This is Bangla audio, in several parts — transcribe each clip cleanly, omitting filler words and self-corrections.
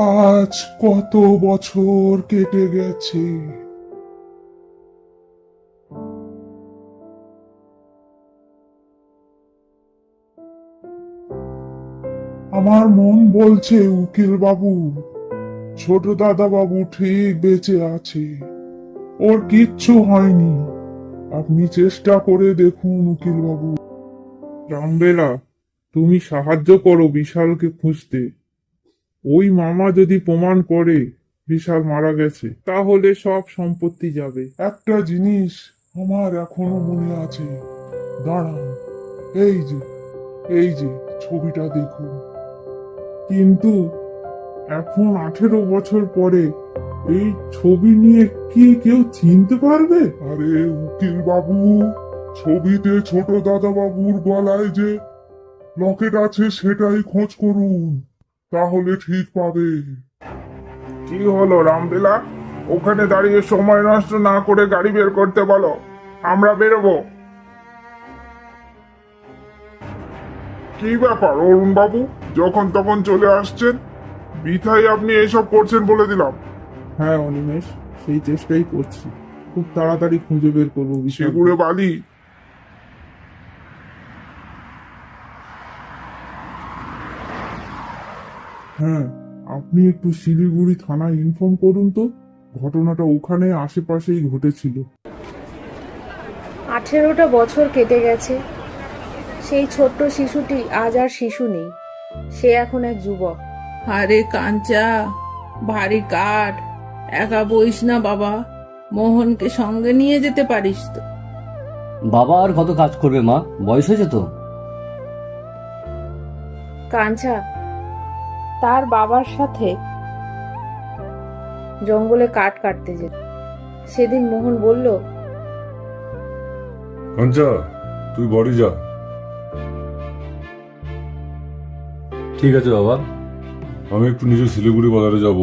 আজ কত বছর কেটে গেছে। আমার মন বলছে উকিল বাবু, ছোট দাদা বাবু ঠিক বেঁচে আছে, ওর কিচ্ছু হয়নি। আপনি চেষ্টা করে দেখুন উকিল বাবু। রামবেলা, তুমি সাহায্য করো বিশালকে খুঁজতে। ওই মামা যদি প্রমাণ করে বিশাল মারা গেছে, তাহলে সব সম্পত্তি যাবে। একটা জিনিস আমার এখনো মনে আছে, দাঁড়ান, এই যে এই যে ছবিটা দেখুন। কিন্তু এখন 18 বছর পরে এই ছবি নিয়ে কি কেউ চিনতে পারবে? আরে উকিল বাবু, ছবিতে ছোট দাদা বাবুর গলায় যে লকেট আছে সেটাই খোঁজ করুন, তাহলে ঠিক পাবে। কি হলো রামবেলা, ওখানে দাঁড়িয়ে সময় নষ্ট না করে গাড়ি বের করতে বলো, আমরা বেরোবো। কি ব্যাপার অরুণ বাবু, যখন তখন চলে আসছেন, বৃথাই আপনি এসব করছেন বলে দিলাম। হ্যাঁ অনিমেষ, সেই চেষ্টাই করছি। খুব তাড়াতাড়ি খুঁজে বের করবো সেগুড়ে বালি। হ্যাঁ, আপনি একটু শিলিগুড়ি থানায় ইনফর্ম করুন তো, ঘটনাটা ওখানে আশেপাশেই ঘটেছিল। 18টা বছর কেটে গেছে। সেই ছোট্ট শিশুটি আজ আর শিশু নেই, সে এখন এক যুবক। আরে কাঞ্চা, ভারী কাঠ, একা বইস না বাবা, মোহনকে সঙ্গে নিয়ে যেতে পারিস তো। বাবা আর কত কাজ করবে মা, বয়স হয়েছে তো। কাঞ্চা তার বাবার সাথে জঙ্গলে কাঠ কাটতে যেত। সেদিন মোহন বলল, কাঞ্চা, তুই বাড়ি যা। ঠিক আছে বাবা। আমি একটু নিজে শিলিগুড়ি বাজারে যাব।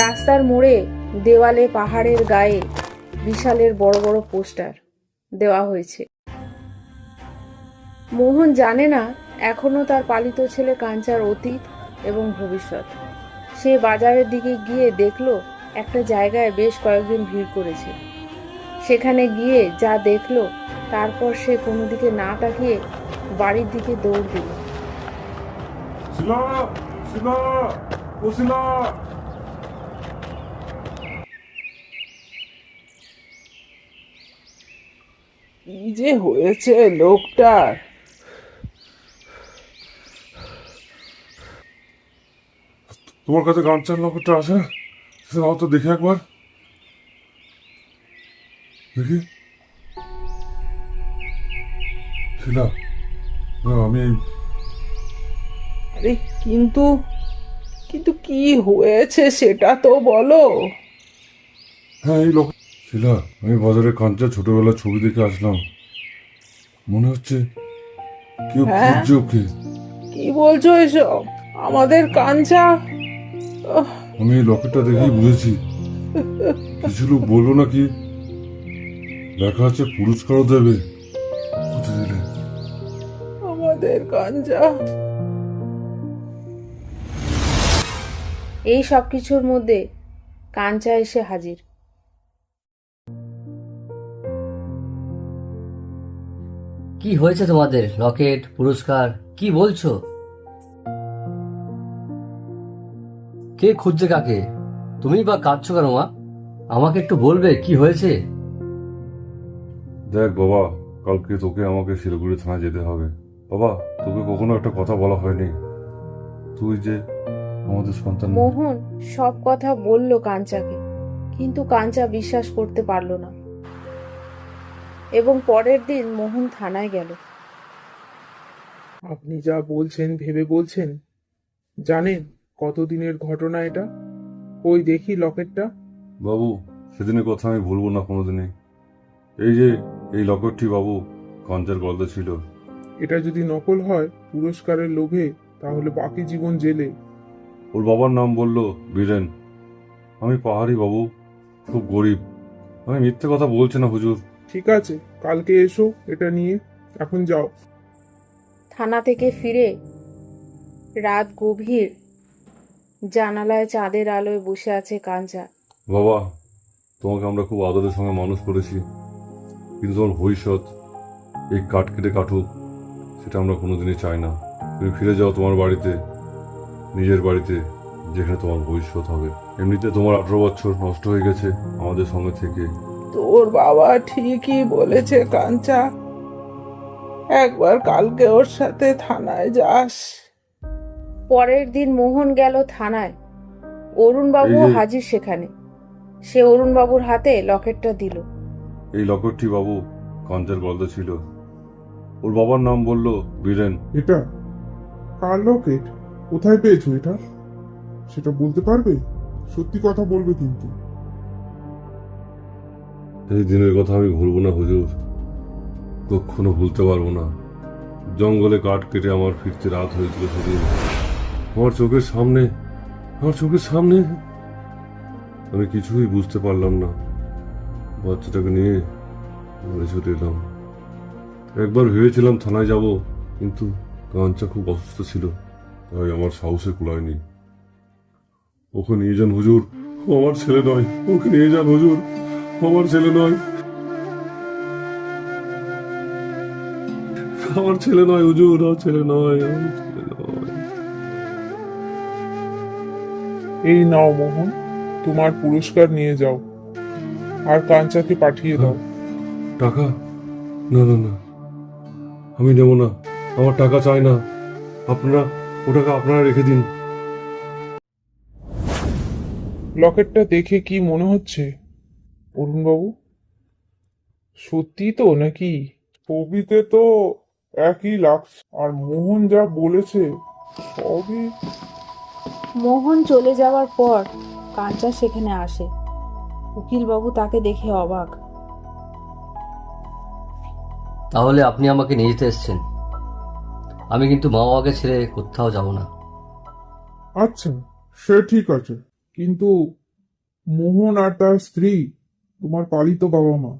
রাস্তার মোড়ে দেওয়ালে পাহাড়ের গায়ে বিশালের বড় বড় পোস্টার দেওয়া হয়েছে। মোহন জানে না এখনো তার পালিত ছেলে কাঞ্চার অতীত এবং ভবিষ্যৎ। সে বাজারের দিকে গিয়ে দেখলো একটা জায়গায় বেশ কয়েকজন ভিড় করেছে। সেখানে গিয়ে যা দেখলো, তারপর সে কোনো দিকে না তাকিয়ে বাড়ির দিকে দৌড় দিল। শিলা, শিলা, ও শিলা। কি যে হয়েছে লোকটার! তোমার কাছে কাঞ্চার লকেটটা আছে? সেটা তো দেখে একবার দেখি। শিলা, না, আমি আরে কিন্তু কিন্তু কি হয়েছে সেটা তো বলো। হ্যাঁ এই লকেট। শিলা, আমি বাজারে কাঞ্চার ছোটবেলার ছবি দেখে আসলাম। মনে হচ্ছে কেউ হ্যাঁ? খুঁজছে ওকে। কি বলছো এসব? আমাদের কাঞ্চা! আহ, আমি এই লকেটটা দেখেই বুঝেছি। কিছু লোক বললো নাকি লেখা আছে পুরস্কারও দেবে খুঁজে দিলে। আমাদের কাঞ্চা! এই সব কিছুর মধ্যে কাঞ্চা এসে হাজির। কি হয়েছে তোমাদের? লকেট, পুরস্কার, কি বলছো? কে খুঁজছে কাকে? তুমি বা কাঁদছো কেন মা? আমাকে একটু বলবে কি হয়েছে? দেখ বাবা, কালকে তোকে আমাকে শিলিগুড়ি থানায় যেতে হবে। বাবা, তোকে কখনো একটা কথা বলা হয়নি, তুই যে আমাদের সন্তান। মোহন সব কথা বলল কাঞ্চাকে, কিন্তু কাঞ্চা বিশ্বাস করতে পারল না। এবং পরের দিন মোহন থানায় গেল। আপনি যা বলছেন ভেবে বলছেন? জানেন কতদিনের ঘটনা এটা? ওই দেখি লকেটটা। বাবু, সেদিনের কথা আমি ভুলবো না কোনোদিনই। এই যে এই লকেটটি বাবু কাঞ্চার গলাতে ছিল। এটা যদি নকল হয় পুরস্কারের লোভে, তাহলে বাকি জীবন জেলে। ওর বাবার নাম বলল বীরেন। আমি পাহাড়ি বাবু, খুব গরিব। আমি মিথ্যে কথা বলছি না হুজুর। ঠিক আছে, কালকে এসো এটা নিয়ে। এখন যাও। থানা থেকে ফিরে রাত গভীর, জানালায় চাঁদের আলোয় বসে আছে কাঞ্চা। বাবা, তোমাকে আমরা খুব আদরের সঙ্গে মানুষ করেছি, কিন্তু তোমার ভবিষ্যৎ এই কাঠ কেটে কাটুক সেটা আমরা কোনোদিনই চাই না। তুমি ফিরে যাও তোমার বাড়িতে, নিজের বাড়িতে, যেখানে তোমার ভবিষ্যৎ হবে। এমনিতে তোমার 18 বছর নষ্ট হয়ে গেছে আমাদের সঙ্গে থেকে। তোর বাবা ঠিকই বলেছে কাঞ্চা, একবার কালকে ওর সাথে থানায় যাস। পরের দিন মোহন গেল থানায়। অরুণবাবু এই যে- হাজির সেখানে। সে অরুণবাবুর হাতে লকেটটা দিল। এই লকেটটি বাবু কাঞ্চার গলদা ছিল। ওর বাবার নাম বলল বীরেন। এটা কার লকেট? কোথায় পেয়েছো এটা? সেটা বলতে পারবে? সত্যি কথা বলবে কিন্তু। এই দিনের কথা আমি ভুলবো না হুজুর, কখনো ভুলতে পারবো না। জঙ্গলে কাঠ কেটে আমার ফিরতে রাত হয়েছিল সেদিন। আমার চোখের সামনে আমি কিছুই বুঝতে পারলাম না। বাচ্চাটাকে নিয়ে বাড়ি ছুটে এলাম। একবার ভেবেছিলাম থানায় যাব, কিন্তু কাঞ্চা খুব অসুস্থ ছিল, তাই আমার সাহসে কুলায়নি। ওকে নিয়ে যান হুজুর, ও আমার ছেলে নয়। ওকে নিয়ে যান হুজুর, ও আমার ছেলে নয়। আমার ছেলে নয় হুজুর, আমার ছেলে নয়, আমার ছেলে নয়। এই নাও মোহন, তোমার পুরস্কার নিয়ে যাও, আর কাঞ্চাকে পাঠিয়ে দাও। টাকা? না না না, আমি নেব না। আমার টাকা চাই না। আপনারা ও টাকা আপনারা রেখে দিন। লকেটটা দেখে কি মনে হচ্ছে অরুণবাবু? সত্যি তো নাকি? ছবিতে তো একই লাগছে, আর মোহন যা বলেছে সবই। মোহন চলে যাওয়ার পর কাঞ্চা সেখানে আসে। উকিলবাবু তাকে দেখে অবাক। তাহলে আপনি আমাকে নিয়ে যেতে এসছেন? আমি কিন্তু মা বাবাকে ছেড়ে কোথাও যাব না। আচ্ছা, সে ঠিক আছে, কিন্তু মোহন আর তার স্ত্রী তোমার পালিত বাবা মা।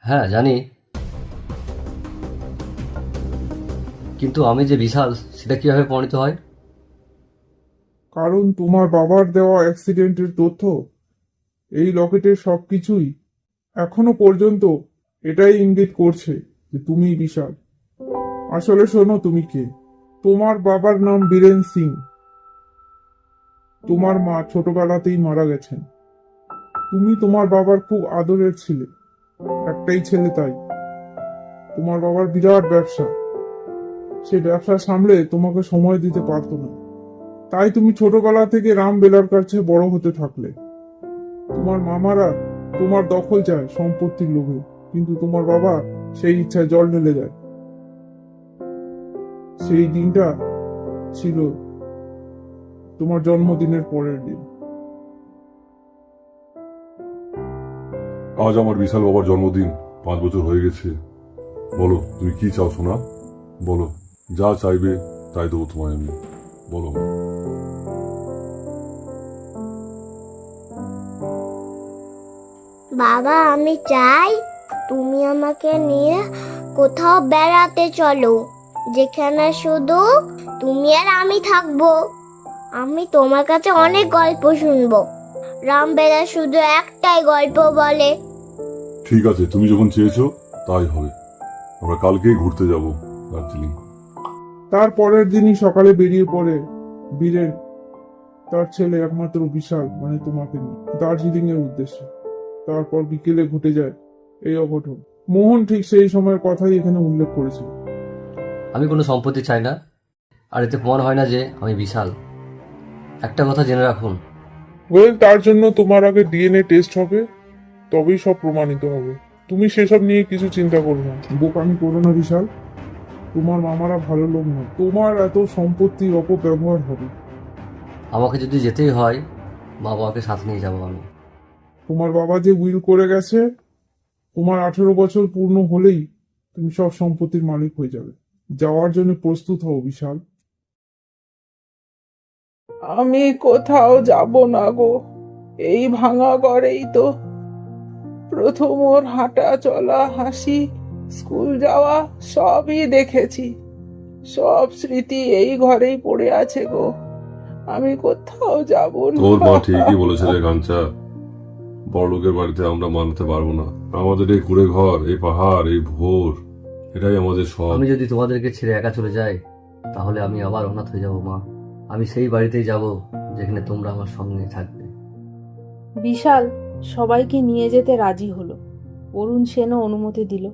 হ্যাঁ জানি, কিন্তু আমি যে বিশাল সেটা কিভাবে প্রমাণিত হয়? কারণ তোমার বাবার দেওয়া অ্যাক্সিডেন্টের তথ্য, এই লকেটের সবকিছুই এখনো পর্যন্ত এটাই ইঙ্গিত করছে যে তুমি বিশাল। আসলে শোনো, তুমি কে? তোমার বাবার নাম বীরেন সিং। তোমার মা ছোটবেলাতেই মারা গেছেন। তুমি তোমার বাবার খুব আদরের ছিলে, একটাই ছেলে তাই। তোমার বাবার বিরাট ব্যবসা, সে ব্যবসা সামলে তোমাকে সময় দিতে পারতো না, তাই তুমি ছোটবেলা থেকে রাম বেলার কাছে বড় হতে থাকলে। তোমার মামারা তোমার দখল চায় সম্পত্তির লোভে, কিন্তু তোমার বাবা সেই ইচ্ছায় জল ঢেলে দেয়। সেই দিনটা ছিল তোমার জন্মদিনের পরের দিন। আজ আমার বিশাল বাবার জন্মদিন, 5 বছর হয়ে গেছে। বলো তুমি কি চাও সোনা, বলো। যা চাইবে তাই দেবো তোমায় আমি, বলো। বাবা, আমি চাই তুমি আমাকে নিয়ে কোথাও বেড়াতে চলো, যেখানে শুধু তুমি আর আমি থাকবো। আমি তোমার কাছে অনেক গল্প শুনবো। রামবেলা শুধু একটাই গল্প বলে। ঠিক আছে, তুমি যখন চেয়েছো তাই হবে। আমরা কালকেই ঘুরতে যাব দার্জিলিং। তার পরের দিনই সকালে বেরিয়ে পড়ে বীরেন তার ছেলে একমাত্র বিশাল, মানে তোমাকে নিয়ে দার্জিলিং এর উদ্দেশ্যে। তারপর বিকেলে ঘটে যায় এই অঘটন। মোহন ঠিক সেই সময়ের কথাই এখানে উল্লেখ করেছে। আমি কোনো সম্পত্তি চাই না, আর এতে প্রমাণ হয় না যে আমি বিশাল। একটা কথা জেনে রাখুন, তার জন্য তোমার আগে ডিএনএ টেস্ট হবে, তবেই সব প্রমাণিত হবে। তুমি সেসব নিয়ে কিছু চিন্তা করো না। বোকামি করো না বিশাল, তোমার মামারা ভালো লোক নয়, তোমার এত সম্পত্তির অপব্যবহার হবে। আমাকে যদি যেতেই হয় মা বাবাকে সাথে নিয়ে যাবো আমি। তোমার বাবা যে উইল করে গেছে, তোমার 18 বছর পূর্ণ হলেই তুমি সব সম্পত্তির মালিক হয়ে যাবে। যাওয়ার জন্য প্রস্তুত হও বিশাল। আমি কোথাও যাব না গো, এই ভাঙা ঘরেই তো প্রথম ওর হাঁটা চলা, হাসি, স্কুল যাওয়া সবই দেখেছি। সব স্মৃতি এই ঘরেই পড়ে আছে গো, আমি কোথাও যাব না। তোর মা ঠিকই বলেছে রে কাঞ্চা, বড়লোকের বাড়িতে আমরা মানতে পারবো না। আমাদের এই কুড়ে ঘর, এই পাহাড়, এই ভোর, এটাই আমাদের সব। আমি যদি তোমাদেরকে ছেড়ে একা চলে যাই তাহলে আমি আবার অনাথ হয়ে যাব মা। আমি সেই বাড়িতেই যাব যেখানে তোমরা আমার সঙ্গে থাকবে। বিশাল সবাইকে নিয়ে যেতে রাজি হলো। অরুণ সেনও অনুমতি দিল।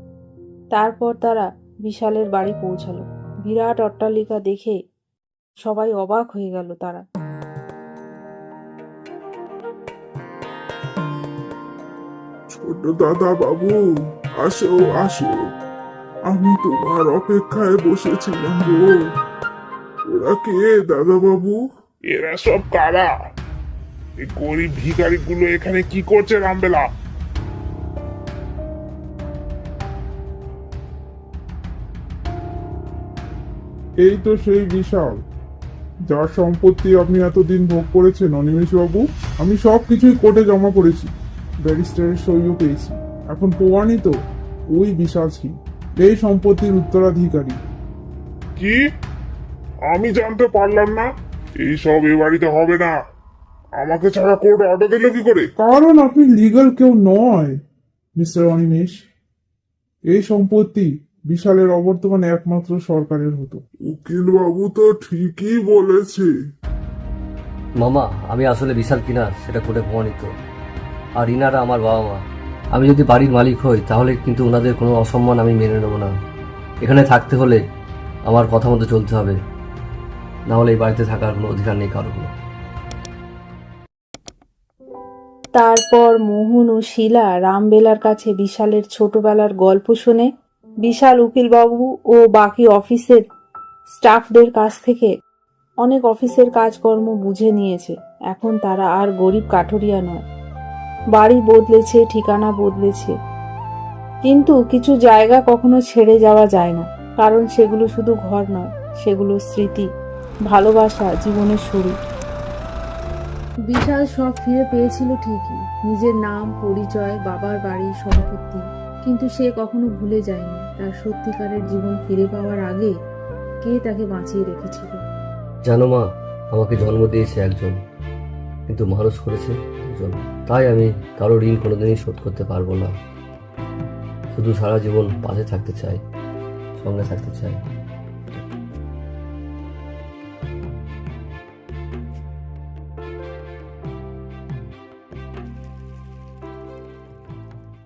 তারপর তারা বিশালের বাড়ি পৌঁছালো। বিরাট অট্টালিকা দেখে সবাই অবাক হয়ে গেল। তারা ছোট দাদা বাবু, আসো আসো, আমি তোমার অপেক্ষায় বসেছিলাম গো। ওরা কে দাদা বাবু? এরা সব কারা? এই গরিব ভিখারি গুলো এখানে কি করছে রামবেলা? এই তো সেই বিশাল, যার সম্পত্তি আপনি এতদিন ভোগ করেছেন অনিমেষ বাবু। আমি সবকিছুই কোর্টে জমা করেছি, ব্যারিস্টারের সইও পেয়েছি। এখন প্রমাণিত ওই বিশাল সিং এই সম্পত্তির উত্তরাধিকারী। কি? আমি জানতে পারলাম না? এই সব এ বাড়িতে হবে না। আমাকে ছাড়া কোর্ট অর্ডার দিল কি করে? কারণ আপনি লিগ্যাল কেউ নয় মিস্টার অনিমেষ। এই সম্পত্তি বিশালের অবর্তমানে একমাত্র সরকারের হতো। উকিল বাবু তো ঠিকই বলেছে। মামা, আমি আসলে বিশাল কিনা সেটা কোর্টে প্রমাণিত। আর ইনারা আমার বাবা মা। আমি যদি বাড়ির মালিক হই তাহলে কিন্তু ওনাদের কোনো অসম্মান আমি মেনে নেব না। এখানে থাকতে হলে আমার কথা মতো চলতে হবে, না হলে এই বাড়িতে থাকার কোনো অধিকার নেই কারো। তারপর মোহন ও শিলা রামবেলার কাছে বিশালের ছোটবেলার গল্প শুনে বিশাল উকিলবাবু ও বাকি অফিসের স্টাফদের কাছ থেকে অনেক অফিসের কাজকর্ম বুঝে নিয়েছে। এখন তারা আর গরিব কাঠুরিয়া নয়। বাড়ি বদলেছে, ঠিকানা বদলেছে, কিন্তু কিছু জায়গা কখনো ছেড়ে যাওয়া যায় না। কারণ সেগুলো শুধু ঘর নয়, সেগুলো স্মৃতি, ভালোবাসা, জীবনের শুরু। বিশাল সব ফিরে পেয়েছিল ঠিকই, নিজের নাম, পরিচয়, বাবার বাড়ি, সম্পত্তি, কিন্তু সে কখনো ভুলে যায়নি তার সত্যিকারের জীবন ফিরে পাওয়ার আগে কে তাকে বাঁচিয়ে রেখেছিল। জানো মা, আমাকে জন্ম দিয়েছে একজন, কিন্তু মানুষ করেছে দুজন। তাই আমি কারো ঋণ কোনোদিনই শোধ করতে পারবো না। শুধু সারা জীবন পাশে থাকতে চাই, সঙ্গে থাকতে চাই।